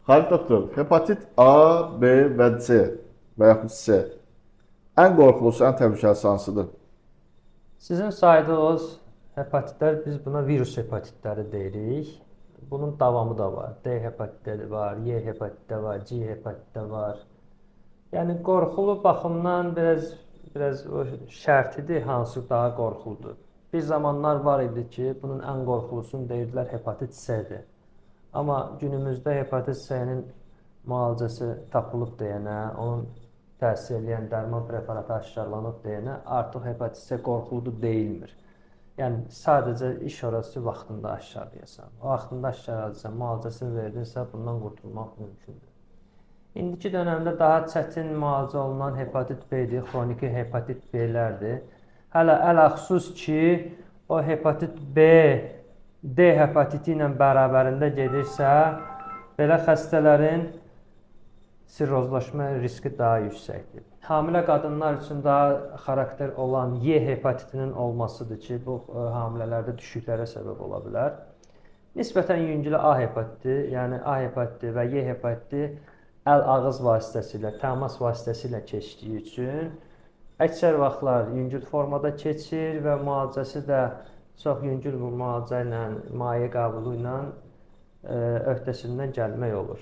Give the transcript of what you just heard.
Xalid doktor, hepatit A, B və C və yaxud C ən qorxulusu, ən təhlükəlisi hansıdır? Sizin saydığınız hepatitlər biz buna virus hepatitləri deyirik. Bunun davamı da var. D hepatiti var, Y hepatiti var, C hepatiti var. Yəni qorxulu baxımdan biraz o şərtidir, hansı daha qorxuludur. Bir zamanlar var idi ki, bunun ən qorxulusunu deyirdilər hepatit C-dir. Amma günümüzdə hepatit C-nin müalicəsi tapılıb deyənə, onun təsir edən dərman preparatı aşkarlanıb deyənə artıq hepatit C qorxuludur deyilmir. Yəni sadəcə iş orası vaxtında aşkarlayasan. O vaxtında aşkarlayasan, müalicəsini verdinsə bundan qurtulmaq mümkündür. İndiki dövrdə daha çətin müalicə olunan hepatit B-dir, xroniki hepatit B-lərdir. Hələ ələxüsus ki, o hepatit B, D hepatiti ilə bərabərində gedirsə, belə xəstələrin sirrozlaşma riski daha yüksəkdir. Hamilə qadınlar üçün daha xarakter olan Y hepatitinin olmasıdır ki, bu hamilələrdə düşüklərə səbəb ola bilər. Nisbətən yüngül A hepatiti, yəni A hepatiti və Y hepatiti əl-ağız vasitəsilə, təmas vasitəsilə keçdiyi üçün əksər vaxtlar yüngül formada keçir və müalicəsi də çox yüngül bir müalicə ilə, maye qəbulu ilə öhdəsindən gəlmək olur.